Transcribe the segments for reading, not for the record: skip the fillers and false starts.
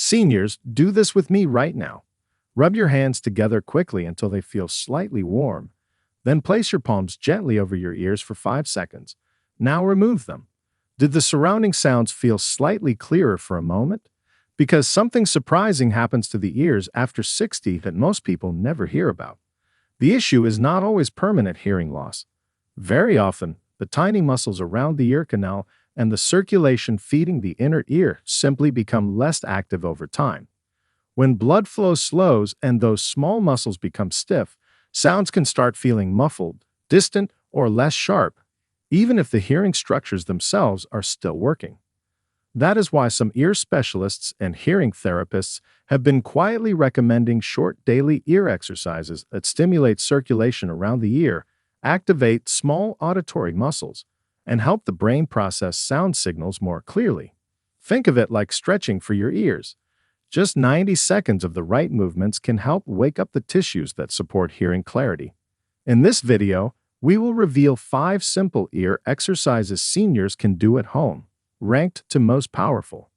Seniors, do this with me right now. Rub your hands together quickly until they feel slightly warm. Then place your palms gently over your ears for 5 seconds. Now remove them. Did the surrounding sounds feel slightly clearer for a moment? Because something surprising happens to the ears after 60 that most people never hear about. The issue is not always permanent hearing loss. Very often, the tiny muscles around the ear canal and the circulation feeding the inner ear simply become less active over time. When blood flow slows and those small muscles become stiff, sounds can start feeling muffled, distant, or less sharp, even if the hearing structures themselves are still working. That is why some ear specialists and hearing therapists have been quietly recommending short daily ear exercises that stimulate circulation around the ear, activate small auditory muscles, and help the brain process sound signals more clearly. Think of it like stretching for your ears. Just 90 seconds of the right movements can help wake up the tissues that support hearing clarity. In this video, we will reveal 5 simple ear exercises seniors can do at home, ranked to most powerful.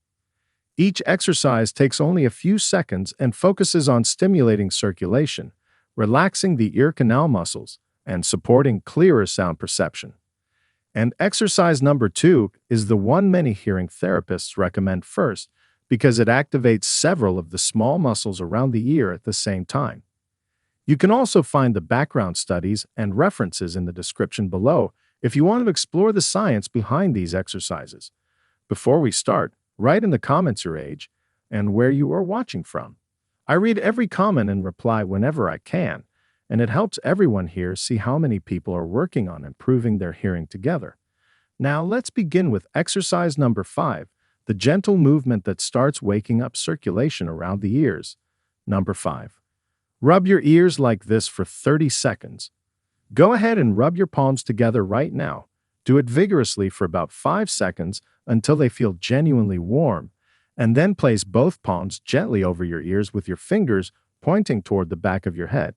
Each exercise takes only a few seconds and focuses on stimulating circulation, relaxing the ear canal muscles, and supporting clearer sound perception. And exercise number 2 is the one many hearing therapists recommend first because it activates several of the small muscles around the ear at the same time. You can also find the background studies and references in the description below if you want to explore the science behind these exercises. Before we start, write in the comments your age and where you are watching from. I read every comment and reply whenever I can, and it helps everyone here see how many people are working on improving their hearing together. Now let's begin with exercise number 5, the gentle movement that starts waking up circulation around the ears. Number 5. Rub your ears like this for 30 seconds. Go ahead and rub your palms together right now. Do it vigorously for about 5 seconds until they feel genuinely warm, and then place both palms gently over your ears with your fingers pointing toward the back of your head.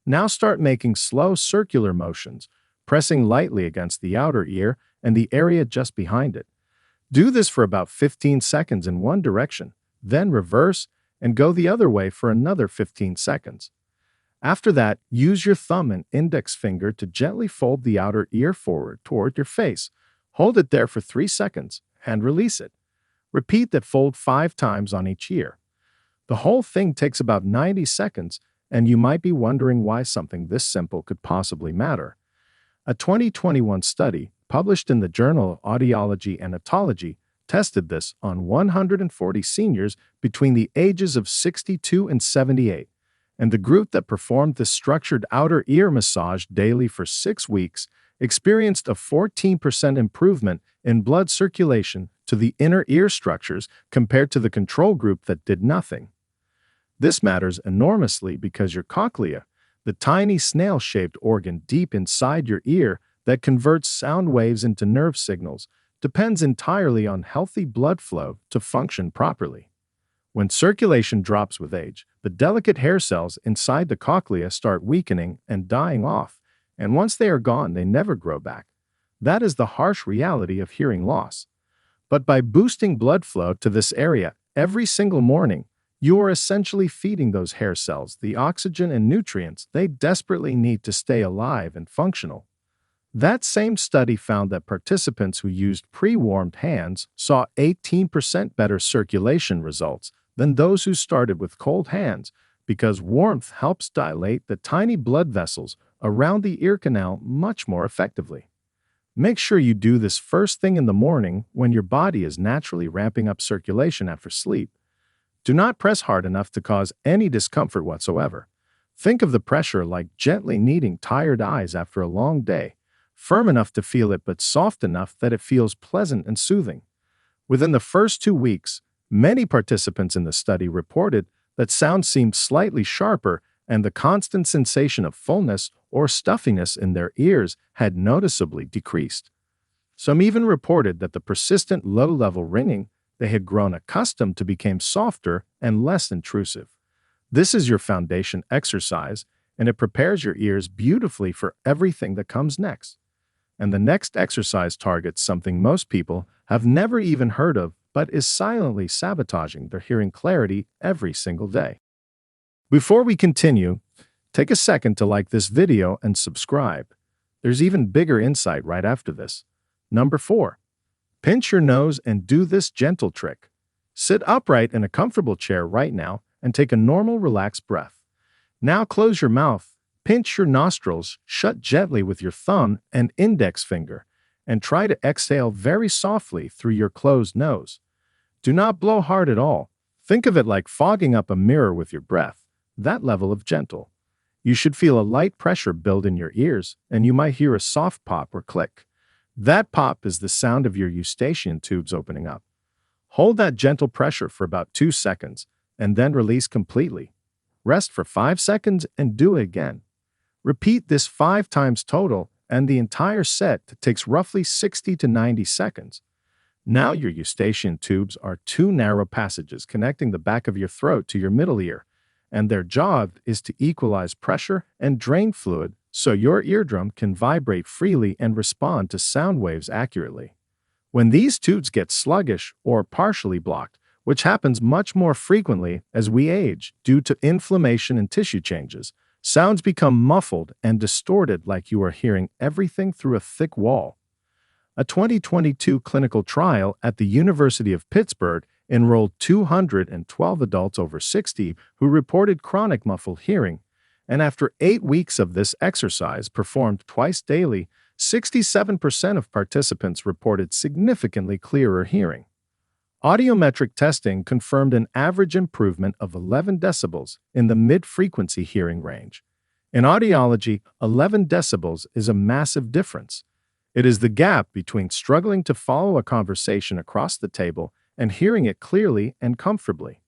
Now start making slow circular motions, pressing lightly against the outer ear and the area just behind it. Do this for about 15 seconds in one direction, then reverse and go the other way for another 15 seconds. After that, use your thumb and index finger to gently fold the outer ear forward toward your face. Hold it there for 3 seconds and release it. Repeat that fold 5 times on each ear. The whole thing takes about 90 seconds, and you might be wondering why something this simple could possibly matter. A 2021 study, published in the journal Audiology and Otology, tested this on 140 seniors between the ages of 62 and 78, and the group that performed this structured outer ear massage daily for 6 weeks experienced a 14% improvement in blood circulation to the inner ear structures compared to the control group that did nothing. This matters enormously because your cochlea, the tiny snail-shaped organ deep inside your ear that converts sound waves into nerve signals, depends entirely on healthy blood flow to function properly. When circulation drops with age, the delicate hair cells inside the cochlea start weakening and dying off, and once they are gone, they never grow back. That is the harsh reality of hearing loss. But by boosting blood flow to this area every single morning, you are essentially feeding those hair cells the oxygen and nutrients they desperately need to stay alive and functional. That same study found that participants who used pre-warmed hands saw 18% better circulation results than those who started with cold hands because warmth helps dilate the tiny blood vessels around the ear canal much more effectively. Make sure you do this first thing in the morning when your body is naturally ramping up circulation after sleep. Do not press hard enough to cause any discomfort whatsoever. Think of the pressure like gently kneading tired eyes after a long day, firm enough to feel it but soft enough that it feels pleasant and soothing. Within the first 2 weeks, many participants in the study reported that sound seemed slightly sharper and the constant sensation of fullness or stuffiness in their ears had noticeably decreased. Some even reported that the persistent low-level ringing they had grown accustomed to became softer and less intrusive. This is your foundation exercise, and it prepares your ears beautifully for everything that comes next. And the next exercise targets something most people have never even heard of but is silently sabotaging their hearing clarity every single day. Before we continue, take a second to like this video and subscribe. There's even bigger insight right after this. Number 4. Pinch your nose and do this gentle trick. Sit upright in a comfortable chair right now and take a normal, relaxed breath. Now close your mouth, pinch your nostrils, shut gently with your thumb and index finger, and try to exhale very softly through your closed nose. Do not blow hard at all. Think of it like fogging up a mirror with your breath, that level of gentle. You should feel a light pressure build in your ears, and you might hear a soft pop or click. That pop is the sound of your Eustachian tubes opening up. Hold that gentle pressure for about 2 seconds, and then release completely. Rest for 5 seconds and do it again. Repeat this 5 times total, and the entire set takes roughly 60 to 90 seconds. Now your Eustachian tubes are 2 narrow passages connecting the back of your throat to your middle ear, and their job is to equalize pressure and drain fluid so your eardrum can vibrate freely and respond to sound waves accurately. When these tubes get sluggish or partially blocked, which happens much more frequently as we age due to inflammation and tissue changes, sounds become muffled and distorted like you are hearing everything through a thick wall. A 2022 clinical trial at the University of Pittsburgh enrolled 212 adults over 60 who reported chronic muffled hearing, and after 8 weeks of this exercise performed twice daily, 67% of participants reported significantly clearer hearing. Audiometric testing confirmed an average improvement of 11 decibels in the mid-frequency hearing range. In audiology, 11 decibels is a massive difference. It is the gap between struggling to follow a conversation across the table and hearing it clearly and comfortably.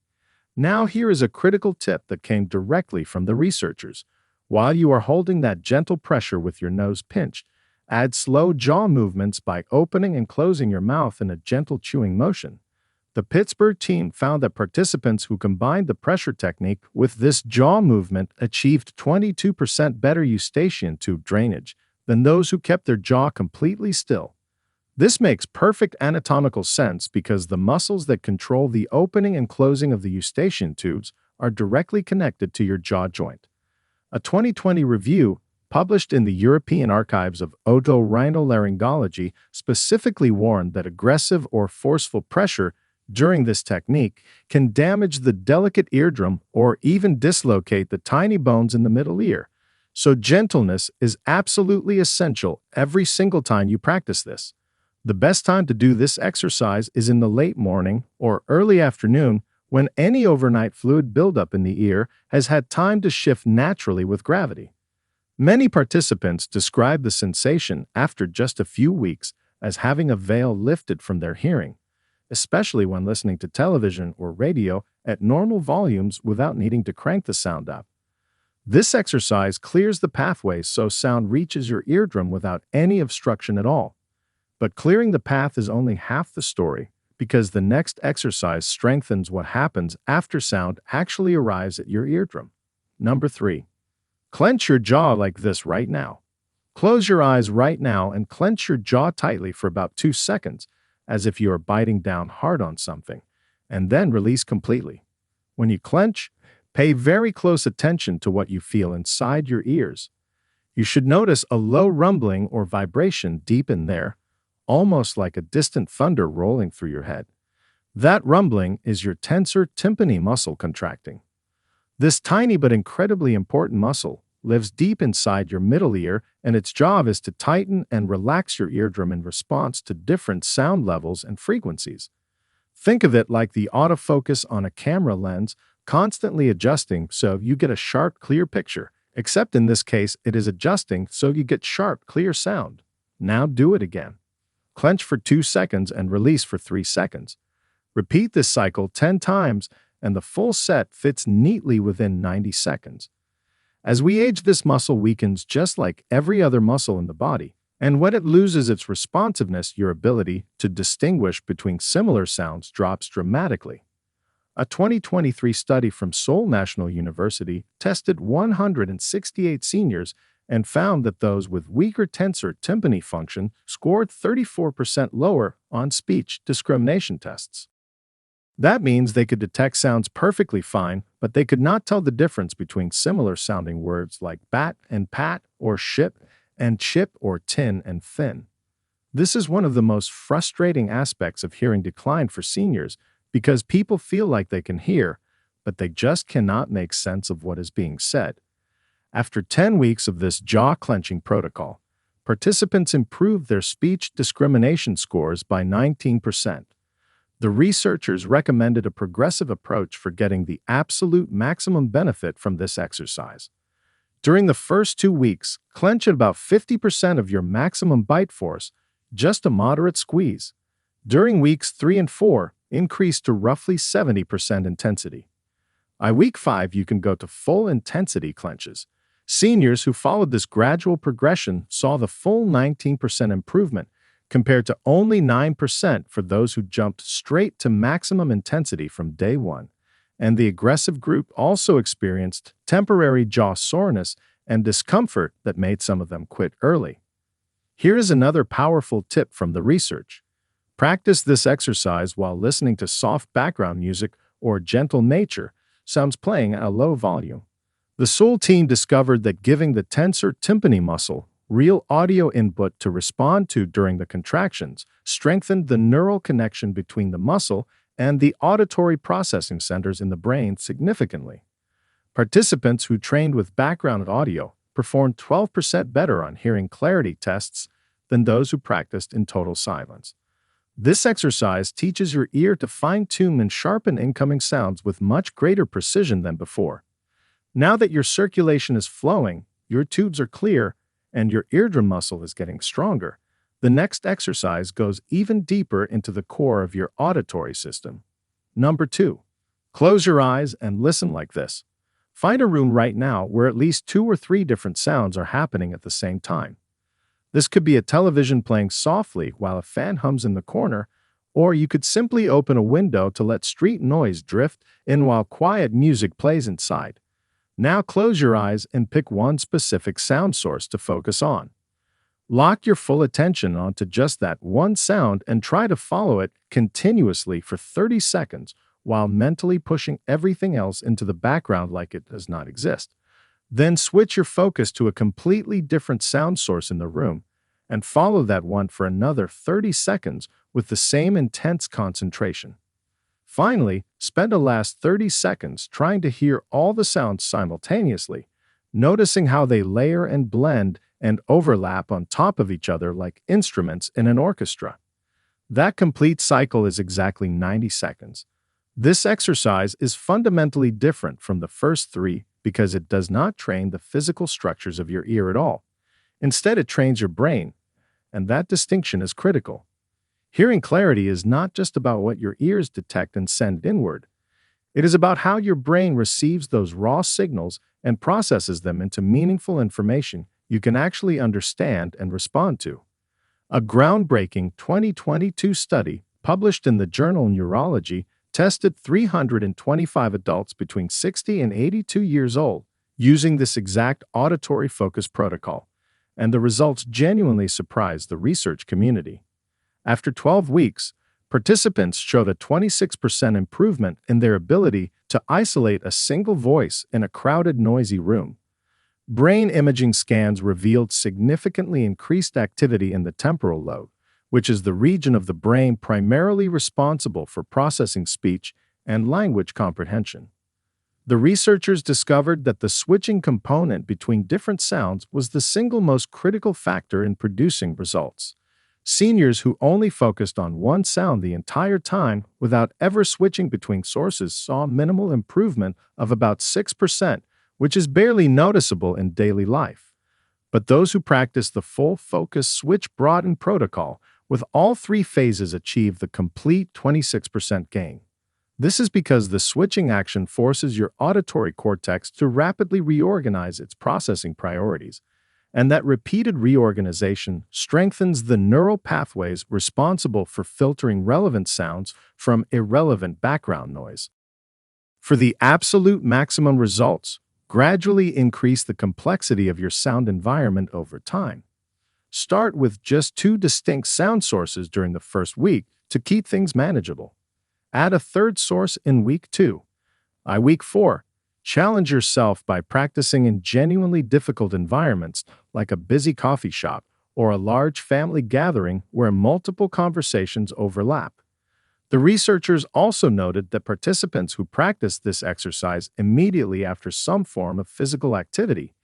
Now here is a critical tip that came directly from the researchers. While you are holding that gentle pressure with your nose pinched, add slow jaw movements by opening and closing your mouth in a gentle chewing motion. The Pittsburgh team found that participants who combined the pressure technique with this jaw movement achieved 22% better Eustachian tube drainage than those who kept their jaw completely still. This makes perfect anatomical sense because the muscles that control the opening and closing of the Eustachian tubes are directly connected to your jaw joint. A 2020 review published in the European Archives of Otorhinolaryngology specifically warned that aggressive or forceful pressure during this technique can damage the delicate eardrum or even dislocate the tiny bones in the middle ear. So gentleness is absolutely essential every single time you practice this. The best time to do this exercise is in the late morning or early afternoon when any overnight fluid buildup in the ear has had time to shift naturally with gravity. Many participants describe the sensation after just a few weeks as having a veil lifted from their hearing, especially when listening to television or radio at normal volumes without needing to crank the sound up. This exercise clears the pathways so sound reaches your eardrum without any obstruction at all. But clearing the path is only half the story, because the next exercise strengthens what happens after sound actually arrives at your eardrum. Number 3. Clench your jaw like this right now. Close your eyes right now and clench your jaw tightly for about 2 seconds, as if you are biting down hard on something, and then release completely. When you clench, pay very close attention to what you feel inside your ears. You should notice a low rumbling or vibration deep in there, almost like a distant thunder rolling through your head. That rumbling is your tensor tympani muscle contracting. This tiny but incredibly important muscle lives deep inside your middle ear, and its job is to tighten and relax your eardrum in response to different sound levels and frequencies. Think of it like the autofocus on a camera lens, constantly adjusting so you get a sharp, clear picture, except in this case it is adjusting so you get sharp, clear sound. Now do it again. Clench for 2 seconds and release for 3 seconds. Repeat this cycle 10 times, and the full set fits neatly within 90 seconds. As we age, this muscle weakens just like every other muscle in the body, and when it loses its responsiveness, your ability to distinguish between similar sounds drops dramatically. A 2023 study from Seoul National University tested 168 seniors and found that those with weaker tensor tympani function scored 34% lower on speech discrimination tests. That means they could detect sounds perfectly fine, but they could not tell the difference between similar sounding words like bat and pat, or ship and chip, or tin and thin. This is one of the most frustrating aspects of hearing decline for seniors because people feel like they can hear, but they just cannot make sense of what is being said. After 10 weeks of this jaw-clenching protocol, participants improved their speech discrimination scores by 19%. The researchers recommended a progressive approach for getting the absolute maximum benefit from this exercise. During the first 2 weeks, clench at about 50% of your maximum bite force, just a moderate squeeze. During weeks 3 and 4, increase to roughly 70% intensity. By week 5, you can go to full intensity clenches. Seniors who followed this gradual progression saw the full 19% improvement, compared to only 9% for those who jumped straight to maximum intensity from day 1. And the aggressive group also experienced temporary jaw soreness and discomfort that made some of them quit early. Here is another powerful tip from the research. Practice this exercise while listening to soft background music or gentle nature sounds playing at a low volume. The Seoul team discovered that giving the tensor tympani muscle real audio input to respond to during the contractions strengthened the neural connection between the muscle and the auditory processing centers in the brain significantly. Participants who trained with background audio performed 12% better on hearing clarity tests than those who practiced in total silence. This exercise teaches your ear to fine-tune and sharpen incoming sounds with much greater precision than before. Now that your circulation is flowing, your tubes are clear, and your eardrum muscle is getting stronger, the next exercise goes even deeper into the core of your auditory system. Number 2. Close your eyes and listen like this. Find a room right now where at least 2 or 3 different sounds are happening at the same time. This could be a television playing softly while a fan hums in the corner, or you could simply open a window to let street noise drift in while quiet music plays inside. Now close your eyes and pick one specific sound source to focus on. Lock your full attention onto just that one sound and try to follow it continuously for 30 seconds while mentally pushing everything else into the background like it does not exist. Then switch your focus to a completely different sound source in the room and follow that one for another 30 seconds with the same intense concentration. Finally, spend the last 30 seconds trying to hear all the sounds simultaneously, noticing how they layer and blend and overlap on top of each other like instruments in an orchestra. That complete cycle is exactly 90 seconds. This exercise is fundamentally different from the first 3 because it does not train the physical structures of your ear at all. Instead, it trains your brain, and that distinction is critical. Hearing clarity is not just about what your ears detect and send inward. It is about how your brain receives those raw signals and processes them into meaningful information you can actually understand and respond to. A groundbreaking 2022 study published in the journal Neurology tested 325 adults between 60 and 82 years old using this exact auditory focus protocol, and the results genuinely surprised the research community. After 12 weeks, participants showed a 26% improvement in their ability to isolate a single voice in a crowded, noisy room. Brain imaging scans revealed significantly increased activity in the temporal lobe, which is the region of the brain primarily responsible for processing speech and language comprehension. The researchers discovered that the switching component between different sounds was the single most critical factor in producing results. Seniors who only focused on one sound the entire time without ever switching between sources saw minimal improvement of about 6%, which is barely noticeable in daily life. But those who practiced the full focus switch broaden protocol with all 3 phases achieved the complete 26% gain. This is because the switching action forces your auditory cortex to rapidly reorganize its processing priorities, and that repeated reorganization strengthens the neural pathways responsible for filtering relevant sounds from irrelevant background noise. For the absolute maximum results, gradually increase the complexity of your sound environment over time. Start with just 2 distinct sound sources during the first week to keep things manageable. Add a third source in week 2. By week 4, challenge yourself by practicing in genuinely difficult environments like a busy coffee shop or a large family gathering where multiple conversations overlap. The researchers also noted that participants who practiced this exercise immediately after some form of physical activity,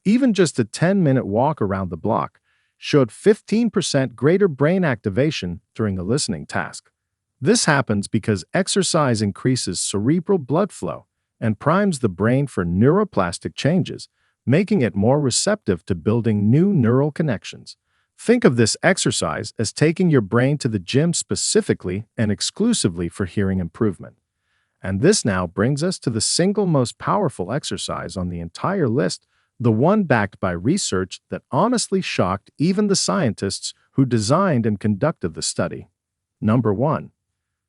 even just a 10-minute walk around the block, showed 15% greater brain activation during a listening task. This happens because exercise increases cerebral blood flow and primes the brain for neuroplastic changes, making it more receptive to building new neural connections. Think of this exercise as taking your brain to the gym specifically and exclusively for hearing improvement. And this now brings us to the single most powerful exercise on the entire list, the one backed by research that honestly shocked even the scientists who designed and conducted the study. Number 1.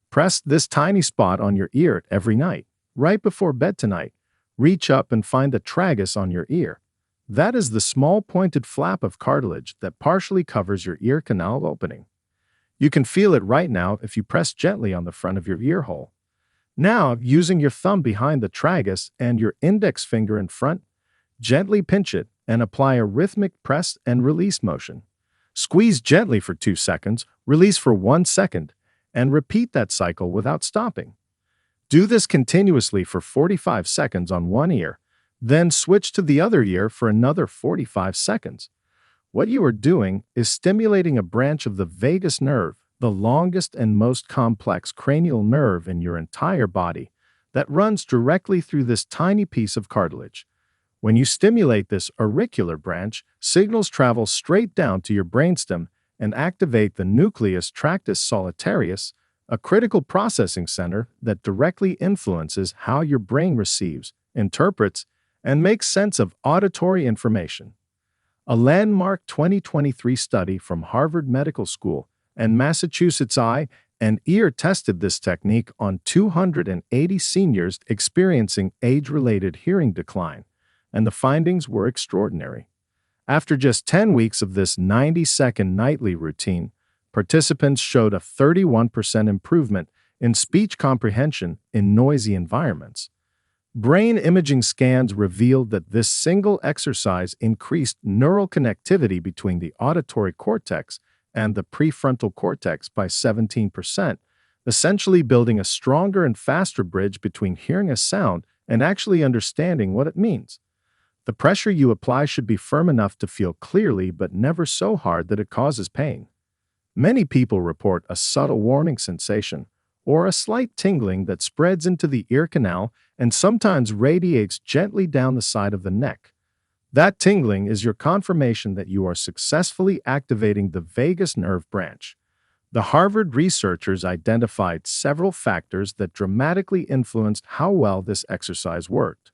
Press this tiny spot on your ear every night. Right before bed tonight, reach up and find the tragus on your ear. That is the small pointed flap of cartilage that partially covers your ear canal opening. You can feel it right now if you press gently on the front of your ear hole. Now, using your thumb behind the tragus and your index finger in front, gently pinch it and apply a rhythmic press and release motion. Squeeze gently for 2 seconds, release for 1 second, and repeat that cycle without stopping. Do this continuously for 45 seconds on one ear, then switch to the other ear for another 45 seconds. What you are doing is stimulating a branch of the vagus nerve, the longest and most complex cranial nerve in your entire body, that runs directly through this tiny piece of cartilage. When you stimulate this auricular branch, signals travel straight down to your brainstem and activate the nucleus tractus solitarius, a critical processing center that directly influences how your brain receives, interprets, and makes sense of auditory information. A landmark 2023 study from Harvard Medical School and Massachusetts Eye and Ear tested this technique on 280 seniors experiencing age-related hearing decline, and the findings were extraordinary. After just 10 weeks of this 90-second nightly routine, participants showed a 31% improvement in speech comprehension in noisy environments. Brain imaging scans revealed that this single exercise increased neural connectivity between the auditory cortex and the prefrontal cortex by 17%, essentially building a stronger and faster bridge between hearing a sound and actually understanding what it means. The pressure you apply should be firm enough to feel clearly but never so hard that it causes pain. Many people report a subtle warming sensation or a slight tingling that spreads into the ear canal and sometimes radiates gently down the side of the neck. That tingling is your confirmation that you are successfully activating the vagus nerve branch. The Harvard researchers identified several factors that dramatically influenced how well this exercise worked.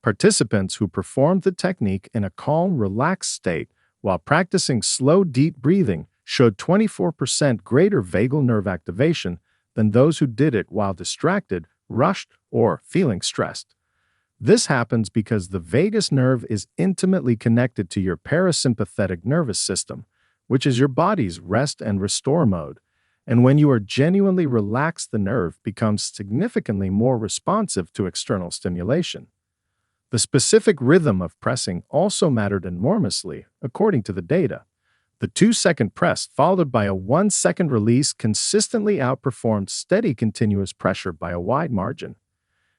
Participants who performed the technique in a calm, relaxed state while practicing slow, deep breathing showed 24% greater vagal nerve activation than those who did it while distracted, rushed, or feeling stressed. This happens because the vagus nerve is intimately connected to your parasympathetic nervous system, which is your body's rest and restore mode. And when you are genuinely relaxed, the nerve becomes significantly more responsive to external stimulation. The specific rhythm of pressing also mattered enormously, according to the data. The 2-second press followed by a 1-second release consistently outperformed steady continuous pressure by a wide margin.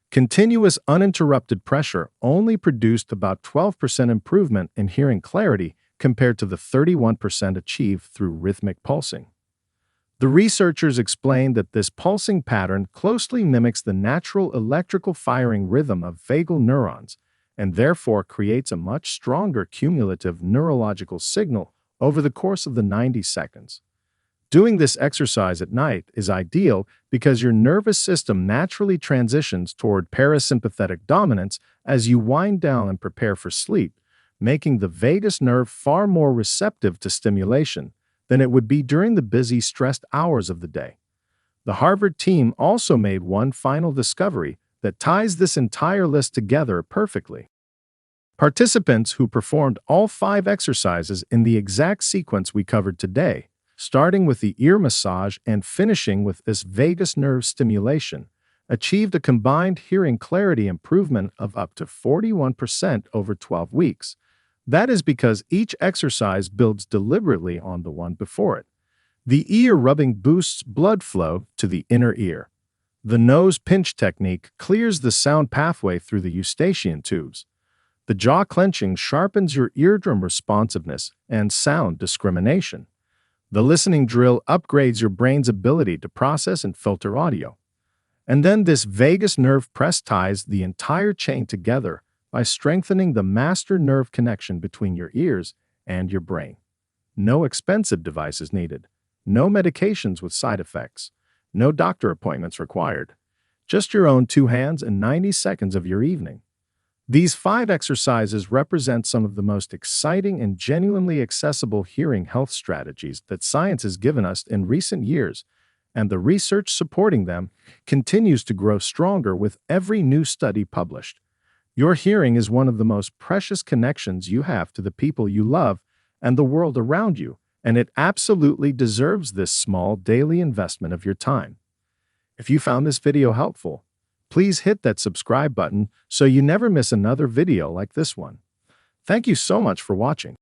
Continuous uninterrupted pressure only produced about 12% improvement in hearing clarity compared to the 31% achieved through rhythmic pulsing. The researchers explained that this pulsing pattern closely mimics the natural electrical firing rhythm of vagal neurons and therefore creates a much stronger cumulative neurological signal over the course of the 90 seconds. Doing this exercise at night is ideal because your nervous system naturally transitions toward parasympathetic dominance as you wind down and prepare for sleep, making the vagus nerve far more receptive to stimulation than it would be during the busy, stressed hours of the day. The Harvard team also made one final discovery that ties this entire list together perfectly. Participants who performed all 5 exercises in the exact sequence we covered today starting with the ear massage and finishing with this vagus nerve stimulation, achieved a combined hearing clarity improvement of up to 41% over 12 weeks. That is because each exercise builds deliberately on the one before it. The ear rubbing boosts blood flow to the inner ear. The nose pinch technique clears the sound pathway through the Eustachian tubes. The jaw clenching sharpens your eardrum responsiveness and sound discrimination. The listening drill upgrades your brain's ability to process and filter audio. And then this vagus nerve press ties the entire chain together by strengthening the master nerve connection between your ears and your brain. No expensive devices needed. No medications with side effects. No doctor appointments required. Just your own 2 hands and 90 seconds of your evening. These 5 exercises represent some of the most exciting and genuinely accessible hearing health strategies that science has given us in recent years, and the research supporting them continues to grow stronger with every new study published. Your hearing is one of the most precious connections you have to the people you love and the world around you, and it absolutely deserves this small daily investment of your time. If you found this video helpful, please hit that subscribe button so you never miss another video like this one. Thank you so much for watching.